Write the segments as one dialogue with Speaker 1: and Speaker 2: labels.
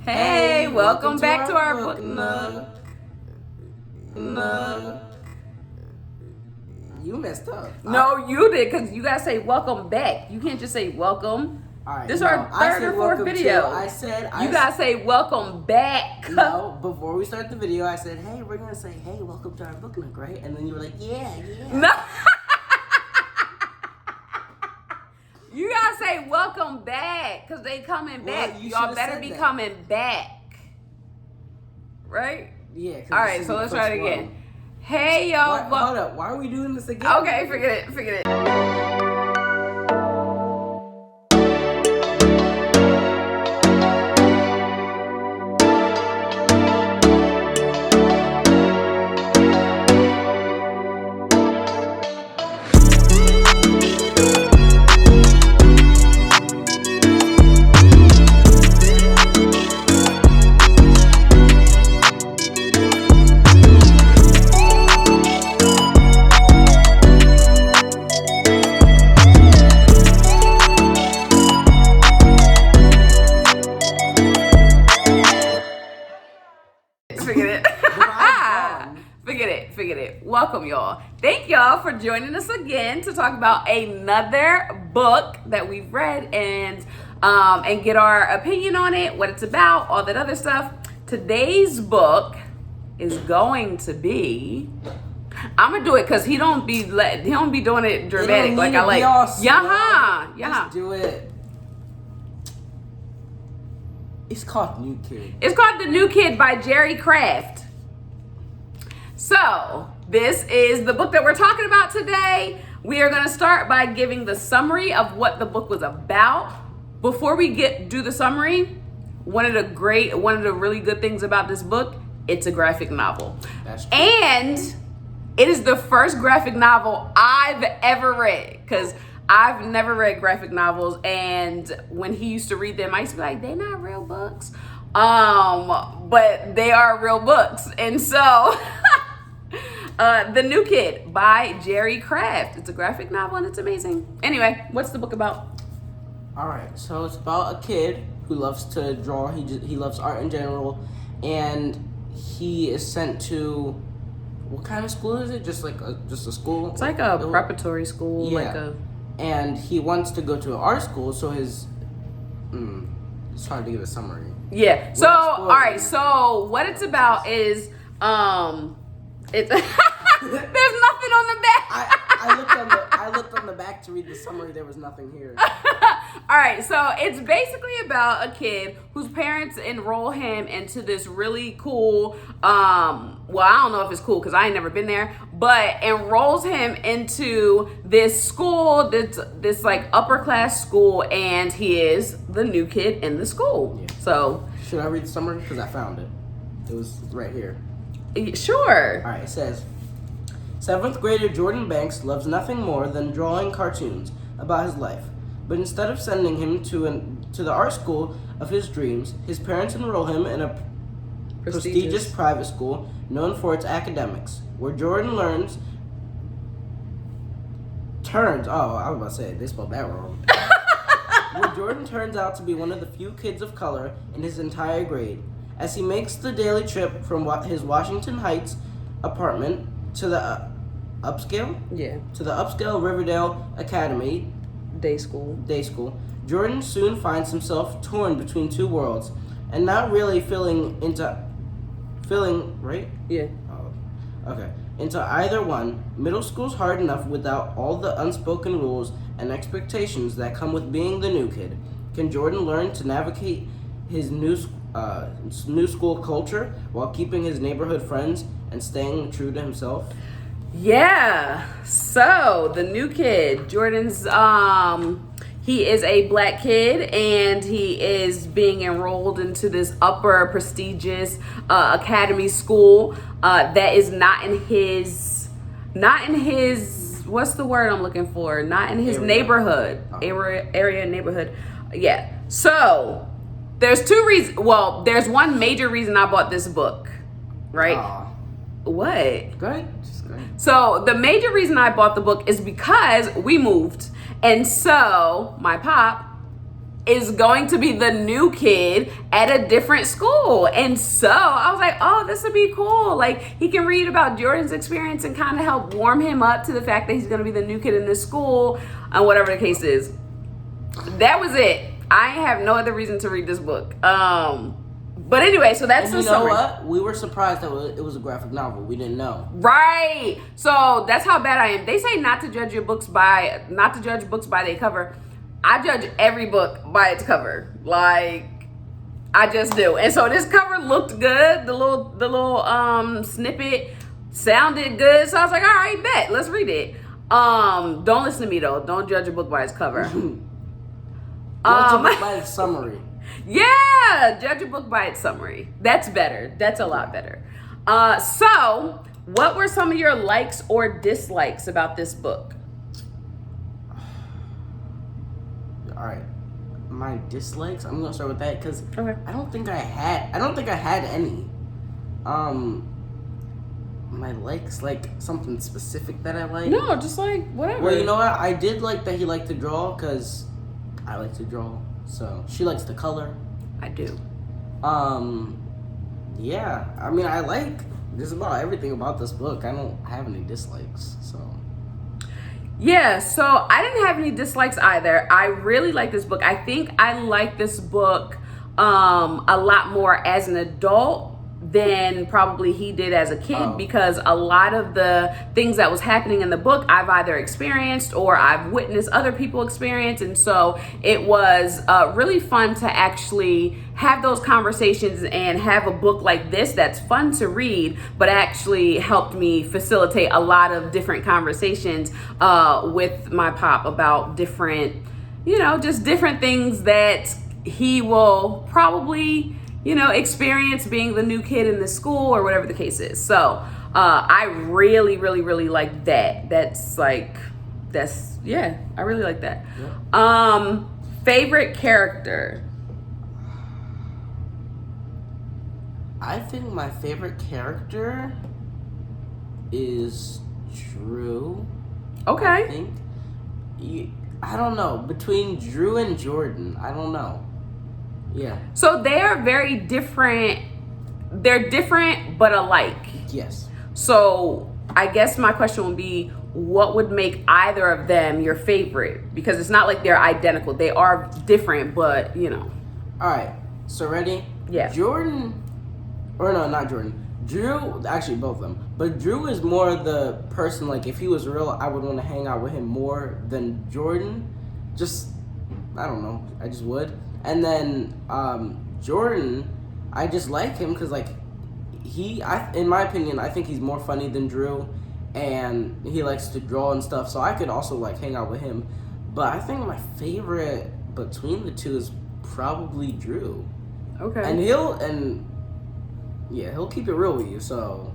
Speaker 1: Hey, welcome back to our book nook.
Speaker 2: You messed up.
Speaker 1: No, you did, because you gotta say welcome back. You can't just say welcome.
Speaker 2: All right,
Speaker 1: This is our third or fourth video. You gotta say welcome back.
Speaker 2: No, before we start the video, I said, hey, we're gonna say, hey, welcome to our book nook, right? And then you were like, yeah.
Speaker 1: No. You gotta say welcome back, because they coming back.
Speaker 2: Well, you
Speaker 1: Y'all
Speaker 2: should've
Speaker 1: better
Speaker 2: said
Speaker 1: be
Speaker 2: that.
Speaker 1: coming back. Right?
Speaker 2: Yeah.
Speaker 1: All right, so let's try it again. Hey, y'all.
Speaker 2: Hold up. Why are we doing this again?
Speaker 1: Okay, forget it. Forget it. Welcome, y'all. Thank y'all for joining us again to talk about another book that we've read and get our opinion on it, what it's about, all that other stuff. Today's book is going to be. I'm gonna do it because he don't be doing it dramatic like I like. Yeah.
Speaker 2: Just do it. It's called New Kid.
Speaker 1: It's called The New Kid by Jerry Craft. So, this is the book that we're talking about today. We are going to start by giving the summary of what the book was about. Before we do the summary, one of the really good things about this book, it's a graphic novel.
Speaker 2: That's true.
Speaker 1: And it is the first graphic novel I've ever read, because I've never read graphic novels, and when he used to read them, I used to be like, they're not real books. But they are real books. And so The New Kid by Jerry Craft. It's a graphic novel and it's amazing. Anyway, what's the book about?
Speaker 2: All right, so it's about a kid who loves to draw. He loves art in general, and he is sent to, what kind of school is it? Just a school?
Speaker 1: It's like a preparatory school.
Speaker 2: Yeah. And he wants to go to an art school, so it's hard to give a summary.
Speaker 1: Yeah. So, all right. So what it's about is, it's there's nothing on the back.
Speaker 2: I looked on the back to read the summary. There was nothing here.
Speaker 1: All right, so it's basically about a kid whose parents enroll him into this really cool, well, I don't know if it's cool because I ain't never been there, but enrolls him into this school, this like upper class school, and he is the new kid in the school. Yeah. So
Speaker 2: should I read the summary? Because I found it. It was right here.
Speaker 1: Sure.
Speaker 2: All right, it says, 7th grader Jordan Banks loves nothing more than drawing cartoons about his life. But instead of sending him to the art school of his dreams, his parents enroll him in a prestigious private school known for its academics, where Jordan turns out to be one of the few kids of color in his entire grade. As he makes the daily trip from his Washington Heights apartment to the upscale Riverdale Academy
Speaker 1: day school,
Speaker 2: Jordan soon finds himself torn between two worlds and not really into either one. Middle school's hard enough without all the unspoken rules and expectations that come with being the new kid. Can Jordan learn to navigate his new school culture while keeping his neighborhood friends and staying true to himself?
Speaker 1: Yeah. So The New Kid, Jordan's he is a black kid and he is being enrolled into this upper prestigious academy school that is not in his what's the word I'm looking for? Not in his neighborhood. Area neighborhood. Yeah. So there's two reasons. Well, there's one major reason I bought this book, right? What?
Speaker 2: Go ahead. Just go ahead.
Speaker 1: So the major reason I bought the book is because we moved. And so my pop is going to be the new kid at a different school. And so I was like, oh, this would be cool. Like, he can read about Jordan's experience and kind of help warm him up to the fact that he's going to be the new kid in this school and whatever the case is. That was it. I have no other reason to read this book. But anyway, so that's
Speaker 2: And
Speaker 1: the
Speaker 2: you know
Speaker 1: summary.
Speaker 2: what? We were surprised that it was a graphic novel. We didn't know.
Speaker 1: Right. So that's how bad I am. They say not to judge books by their cover. I judge every book by its cover. Like, I just do. And so this cover looked good. The little snippet sounded good. So I was like, all right, bet. Let's read it. Don't listen to me though. Don't judge a book by its cover.
Speaker 2: By its summary.
Speaker 1: Yeah, judge a book by its summary. That's better. That's a lot better. So, what were some of your likes or dislikes about this book?
Speaker 2: All right, my dislikes. I'm gonna start with that because
Speaker 1: Okay.
Speaker 2: I don't think I had any. My likes, like something specific that I like.
Speaker 1: No, just like whatever.
Speaker 2: Well, you know what? I did like that he liked to draw because I like to draw. So she likes to color.
Speaker 1: I do.
Speaker 2: Yeah. I mean, I like just about everything about this book. I don't have any dislikes. So.
Speaker 1: Yeah, so I didn't have any dislikes either. I really like this book. I think I like this book a lot more as an adult than probably he did as a kid, because a lot of the things that was happening in the book I've either experienced or I've witnessed other people experience. And so it was really fun to actually have those conversations and have a book like this that's fun to read, but actually helped me facilitate a lot of different conversations with my pop about different, just different things that he will probably experience being the new kid in the school or whatever the case is. So I really, really, really like that. I really like that. Yeah. Favorite character?
Speaker 2: I think my favorite character is Drew.
Speaker 1: Okay.
Speaker 2: I think. I don't know. Between Drew and Jordan, I don't know. Yeah.
Speaker 1: So they are very different. They're different but alike.
Speaker 2: Yes.
Speaker 1: So I guess my question would be, what would make either of them your favorite? Because it's not like they're identical. They are different, but
Speaker 2: All right. So ready?
Speaker 1: Yeah.
Speaker 2: Jordan, or no, not Jordan. Drew, actually both of them. But Drew is more the person, like if he was real, I would want to hang out with him more than Jordan. Just, I don't know. I just would. And then Jordan, I just like him because like in my opinion, I think he's more funny than Drew, and he likes to draw and stuff. So I could also like hang out with him. But I think my favorite between the two is probably Drew.
Speaker 1: okay.
Speaker 2: And he'll keep it real with you. So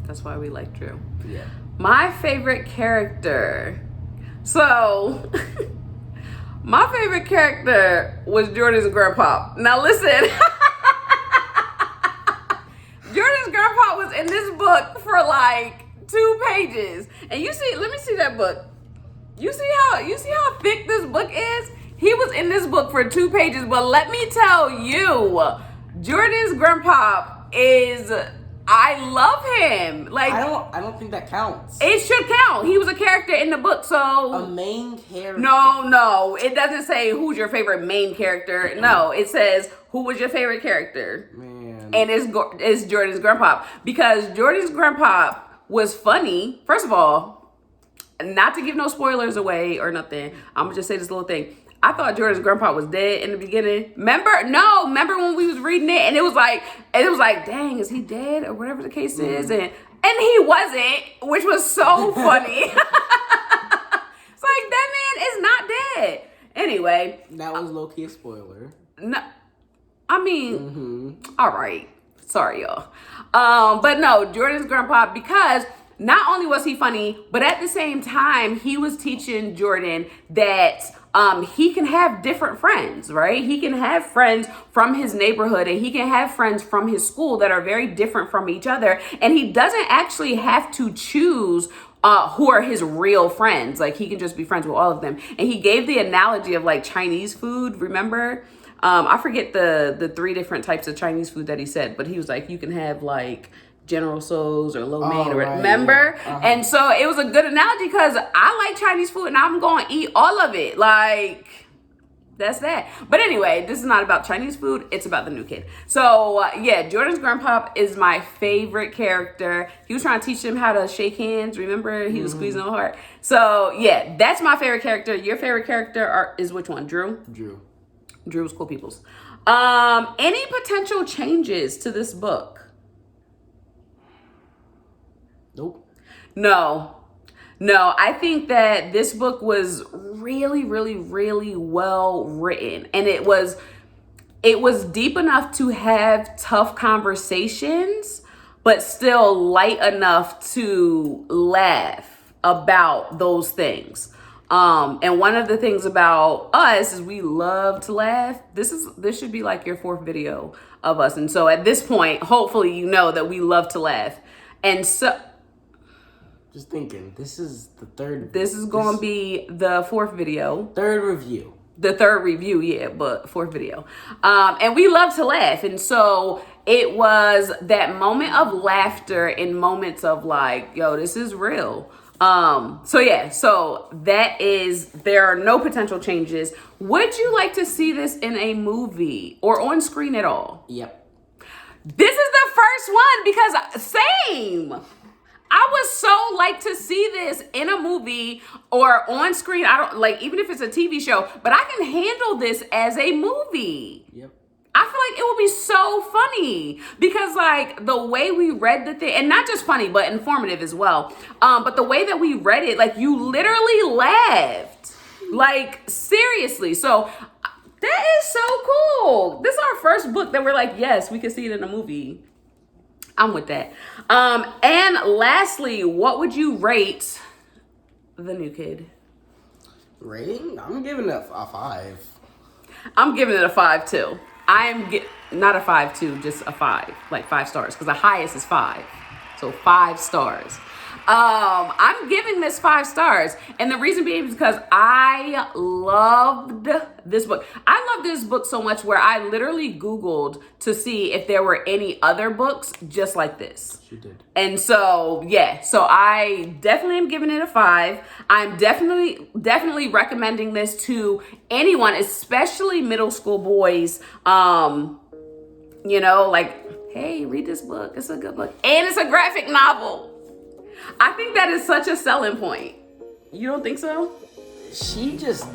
Speaker 1: That's why we like Drew.
Speaker 2: yeah.
Speaker 1: My favorite character. So, my favorite character was Jordan's grandpa. Now listen. Jordan's grandpa was in this book for like 2 pages. And let me see that book. You see how thick this book is? He was in this book for 2 pages, but let me tell you, Jordan's grandpa I love him. Like,
Speaker 2: I don't think that counts.
Speaker 1: it should count. He was a character in the book, so
Speaker 2: A main character.
Speaker 1: no, it doesn't say who's your favorite main character. No, it says who was your favorite character,
Speaker 2: Man.
Speaker 1: and it's Jordan's grandpa, because Jordan's grandpa was funny. First of all, not to give no spoilers away or nothing, I'm gonna just say this little thing. I thought Jordan's grandpa was dead in the beginning. Remember when we was reading it and it was like, dang, is he dead or whatever the case is, and he wasn't, which was so funny. It's like, that man is not dead. Anyway,
Speaker 2: That was low-key a spoiler.
Speaker 1: no, I mean, all right, sorry y'all, but no, Jordan's grandpa, because not only was he funny, but at the same time, he was teaching Jordan that he can have different friends, right? He can have friends from his neighborhood, and he can have friends from his school that are very different from each other. And he doesn't actually have to choose who are his real friends. Like, he can just be friends with all of them. And he gave the analogy of like Chinese food, remember? I forget the 3 different types of Chinese food that he said, but he was like, you can have like General Tso's or lo mein, or
Speaker 2: right,
Speaker 1: remember?
Speaker 2: yeah. Uh-huh.
Speaker 1: And so it was a good analogy because I like Chinese food and I'm going to eat all of it. Like, that's that. But anyway, this is not about Chinese food. It's about the new kid. So yeah, Jordan's grandpa is my favorite character. He was trying to teach him how to shake hands. Remember, he was squeezing the heart. So yeah, that's my favorite character. Your favorite character is which one? Drew? Drew's cool peoples. Any potential changes to this book?
Speaker 2: Nope.
Speaker 1: No, I think that this book was really, really, really well written. And it was deep enough to have tough conversations, but still light enough to laugh about those things. And one of the things about us is we love to laugh. This should be like your 4th video of us. And so at this point, hopefully you know that we love to laugh. And so
Speaker 2: Just thinking, this is the 3rd.
Speaker 1: this is going to be the 4th video.
Speaker 2: 3rd review.
Speaker 1: The 3rd review, yeah, but 4th video. And we love to laugh. And so it was that moment of laughter in moments of like, yo, this is real. So yeah, so there are no potential changes. Would you like to see this in a movie or on screen at all?
Speaker 2: Yep.
Speaker 1: This is the first one because same. I would so like to see this in a movie or on screen. I don't like, even if it's a TV show, but I can handle this as a movie.
Speaker 2: Yep.
Speaker 1: I feel like it would be so funny because like the way we read the thing, and not just funny, but informative as well. But the way that we read it, like you literally laughed, like seriously. So that is so cool. This is our first book that we're like, yes, we can see it in a movie. I'm with that. And lastly, what would you rate The New Kid?
Speaker 2: Rating? I'm giving it a 5.
Speaker 1: I'm giving it a 5 too. Not a 5 too, just a 5, like 5 stars, because the highest is 5. So 5 stars. I'm giving this 5 stars. And the reason being is because I loved this book. I love this book so much where I literally Googled to see if there were any other books just like this.
Speaker 2: She did.
Speaker 1: And so, yeah, so I definitely am giving it a 5. I'm definitely recommending this to anyone, especially middle school boys. You know, like, hey, read this book. It's a good book. And it's a graphic novel. I think that is such a selling point. You don't think so?
Speaker 2: She just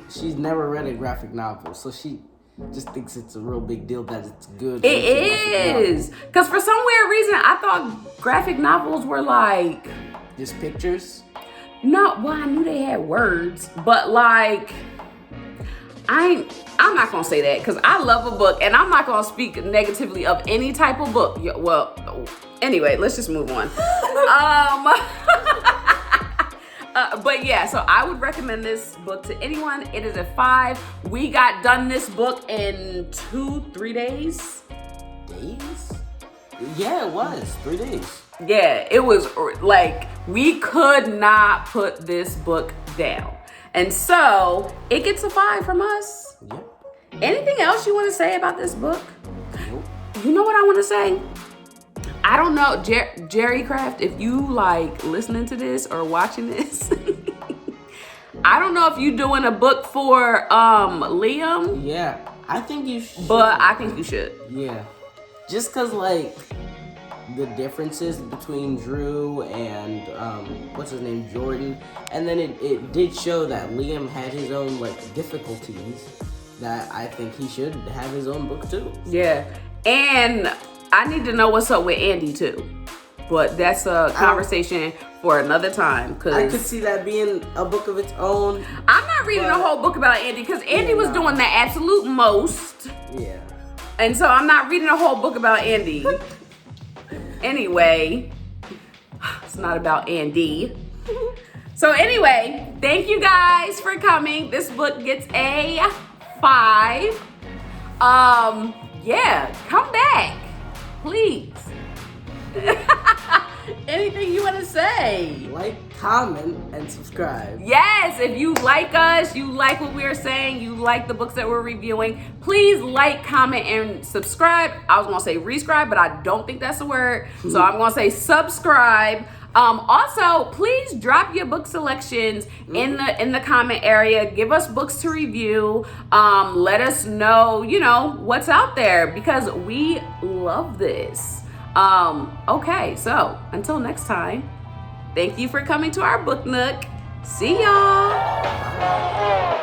Speaker 2: she's never read a graphic novel, so she just thinks it's a real big deal that it's good.
Speaker 1: It is. Because for some weird reason, I thought graphic novels were like...
Speaker 2: Just pictures?
Speaker 1: No, well, I knew they had words, but like... I'm not going to say that because I love a book and I'm not going to speak negatively of any type of book. Well, anyway, let's just move on. But yeah, so I would recommend this book to anyone. It is a 5. We got done this book in 2-3 days.
Speaker 2: Days? Yeah, it was 3 days.
Speaker 1: Yeah, it was like we could not put this book down. And so it gets a 5 from us.
Speaker 2: Yep.
Speaker 1: Anything else you want to say about this book?
Speaker 2: Nope.
Speaker 1: You know what I want to say? I don't know, Jerry Craft, if you like listening to this or watching this, I don't know if you doing a book for Liam.
Speaker 2: Yeah, I think you should.
Speaker 1: But I think you should.
Speaker 2: Yeah. Just cause like the differences between Drew and what's his name, Jordan, and then it did show that Liam had his own like difficulties that I think he should have his own book too.
Speaker 1: Yeah. And I need to know what's up with Andy too. But that's a conversation for another time. Cause
Speaker 2: I could see that being a book of its own.
Speaker 1: I'm not reading a whole book about Andy because Andy was doing the absolute most.
Speaker 2: Yeah.
Speaker 1: And so I'm not reading a whole book about Andy. Anyway, it's not about Andy. So anyway, thank you guys for coming. This book gets a 5. Yeah, come back, please. Anything you want to say?
Speaker 2: Like, comment, and subscribe.
Speaker 1: Yes, if you like us, you like what we're saying, you like the books that we're reviewing, please like, comment, and subscribe. I was gonna say rescribe, but I don't think that's a word, so I'm gonna say subscribe. Also, please drop your book selections in the comment area. Give us books to review. Let us know, what's out there, because we love this. Okay, so until next time, thank you for coming to our book nook. See y'all.